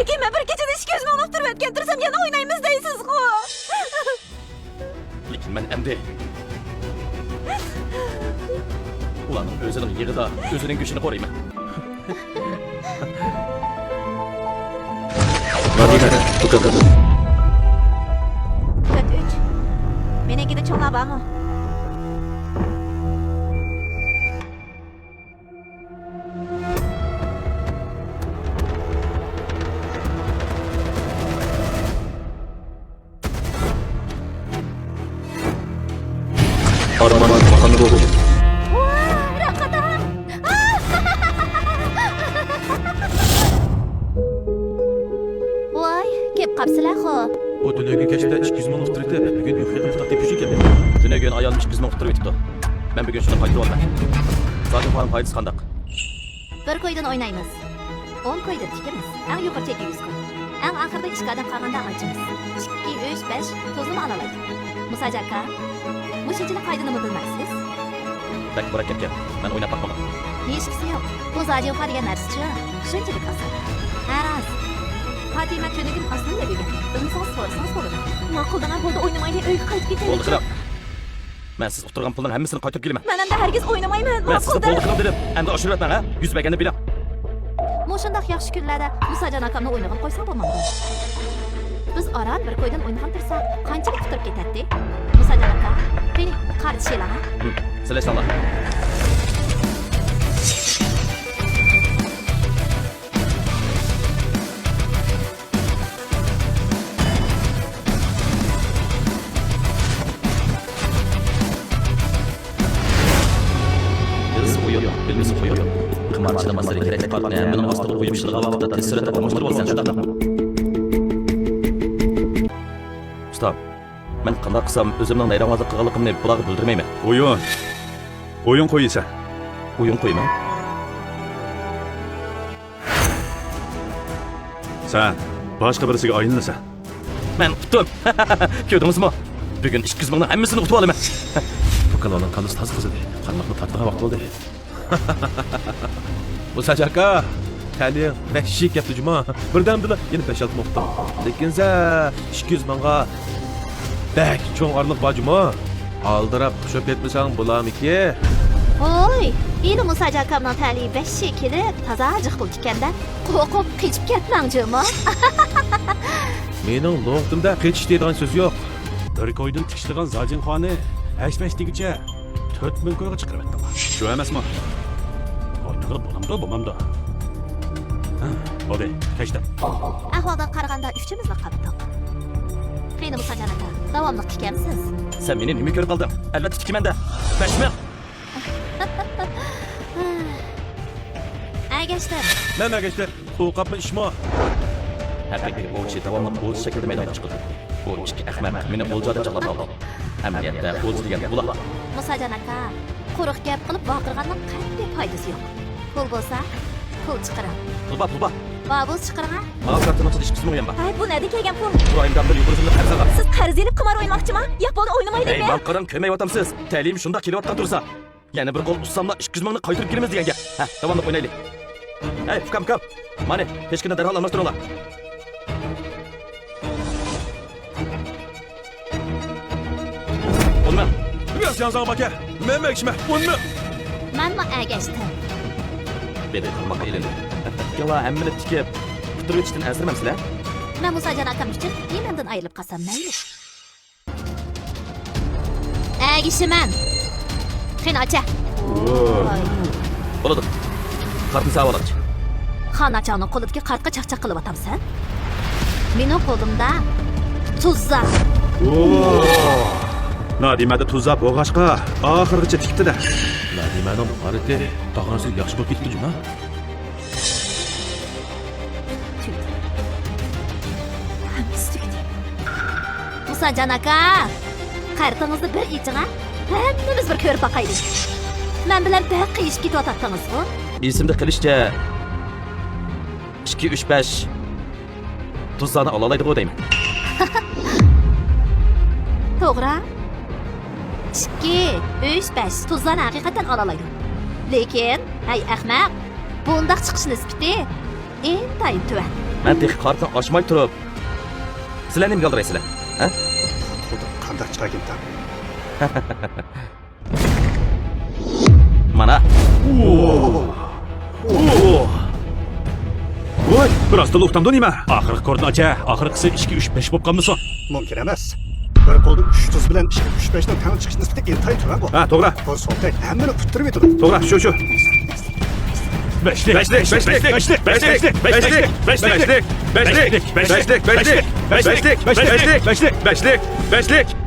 Lekin men bir kechada 200 ming turib o'tgan tursam yana o'ynaymiz deysiz-ku. Lekin men endi ularning o'zining yig'ida o'zining go'shini qo'rayman. Madina, to'xta. Kat 3. Meningida cho'nqa bormi? Arman makan bu. Voy, kelib qapsilar-ku. Bu dunyoga kelishda 200 ming turibdi. Bugun yo'q qilib deb yurishim kerak. Tunagan ayol 200 ming turib ketdi. Men bugun shuni qaytarib olman. Zaten falan foydasi qandaq. Bir qo'ydan o'ynaymiz. 10 qo'yda tikimiz. Eng yuqori cheki 100 qo'y. Eng oxirida 2 qadam qolganda ochamiz. 2, 3, 5 to'zini olalaydi. Musaja aka, bu shunchalik qaydini bilmaysiz? Bak barakat gap. Men o'ynab boqmagan. Hech qisi yo'q. Bu zajiyoqa degan narsa shunchalik oson. Haras. Fatima tunigim aslida degan. Inson so'rasang bo'ladi. Ma'quldan bo'ldi o'ynamaydi, uyga qaytib ketaylik. Bo'ldi qilib. Men siz o'tirgan pulning hammasini qaytarib kelaman. Men ham hargiz o'ynamayman. Men sizni bo'ldi qilib dedim. Endi oshirib o'tman, ha? 100 baganda bilang. Mushundaq yaxshi kunlarda Musajon akamni o'ynag'ib qo'ysam bo'lmaydi. Biz oran bir qo'ydan o'ynag'ib tursak, qanchalik quturib ketadi? Musajon aka, qani qartishinglar. Sizlar bilmesi koyuyor. Kımarçıda masada gerek kalmaya hemen hasta koyup şılga vakıda tesirete bakmıştır olsan şu dakika. Ustam, ben qanday qilsam o'zimning nayramazlik qilganligimni bularga bildirmayman. O'yin qo'ysan. O'yin qo'yman. Sen boshqa birisiga o'yinlasan. Men tutdim. Ko'rdingizmi? Bugun 200 mingning hammasini utib olaman. Bu kanalning qanday toza qizidi. Qandoqni tatbiqa vaqt bo'ldi. Bu sajaka tali vahshiy gapdi juma. Birdamda yana 5-6 moqta. Lekin sen 200 mingga bak cho'ng orliq bor juma. Aldirab qo'shib ketmasang bo'lamiki? Oy, endi Musajon akamning tali 5 kelib, toza jiq bo'ldi ekanda. Qo'rqib qechib ketmangchimi? Mening no'qtimda qechish degan so'z yo'q. Bir koydan tikishligan Zajinxoni 8-5 4000 koyga chiqarib etdi. Shu emasmi? O'ynaga bo'lamda. Bo'ldi, kechdi. Ahvoldan qaraganda uchimizni qapdiq. Qani Musajon aka, davomli tikamsiz. Sen meni nima ko'rib qolding? Albatta tikimanda. 5 ming. Agashdim. Nima geçti? Qo'qapmi ishmi? Haqiqiy o'g'chi davomli o'z shaklida maydonga chiqdi. Bu ikki ahmaq meni o'ljoda chaqlab oldi. Amaliyotda o'z degan bular. Musajon aka, quruq gap qilib boqirganning qanday foydasi yo'q. Pul bo'lsa, pul chiqaram. Pulba. Babuz chiqaram. Ma'lumotni ochib ishqisini o'yinba. Ay, bu nega kelgan pul? Irohimdan bir yuqorisini qarzaga. Siz qarz elib qimor o'ynamoqchimi? Yapon o'ynamaylikmi? Ey, banqaram ko'mayyotamsiz. Ta'lim shunda kelyapgan tursa. Yana bir qo'l ussamla 200 mingni qaytarib kelamiz degan gap. Ha, davomli o'ynaylik. Ey, ukam. Mana, peshkina darhol almashtiringlar. Olma. Biraz yansan baka. Men ekşime. Unmi. Menmi agashdim. Beni qilmoqqa elindi. Yo'q, hammani tikib, quturib o'tishdan ansirmamsizlar? Men Musajon akam uchun mendan ayrilib qolsam mayli. Agishiman. Qani acha. Bo'ladi. Qartni sağ olach. Xonachani qo'lidagi qartqa chaqchaq qilib atamsan. Mening qo'limda tuzza. Nadimada tuzab o'g'ashqa oxirigacha tikdi-da. Nadimaning g'arati tog'asi yaxshi bo'lib ketdi juma. Musajon aka, qartingizni bir iching'a, hammamiz bir ko'rib boqaylik. Men bilan bir qiyishib ketyaptыңыз-ku. Esimda qilishcha 2 3 5 tuzzani olalaydi deyman. To'g'ri. 2 3 5 tuzzani haqiqatan olalaydi. Lekin, hay ahmaq, bundaq chiqish nisbati intayin tuvan. Ben tek kartını açmay turup. Sizler ne mi kaldıraysızlar? Ha? Xudo qanday chiqar ekan ta. Mana. Voy, biroz da to'xtamdi nima? Oxirgi ko'rdim acha, oxirgisi 2 3 5 bo'lib qolmasa. Mumkin emas. Bir qo'lda 3 tuz bilan 2 3 5 dan tang chiqish nisbati intayin turan bu. Ha, to'g'ri. Bu so'ltak hammani quttirib yetadi. To'g'ri, shu. Beşlik, beşlik, beşlik, beşlik, beşlik, beşlik, beşlik, beşlik, beşlik, beşlik, beşlik, beşlik, beşlik, beşlik, beşlik, beşlik, beşlik, beşlik,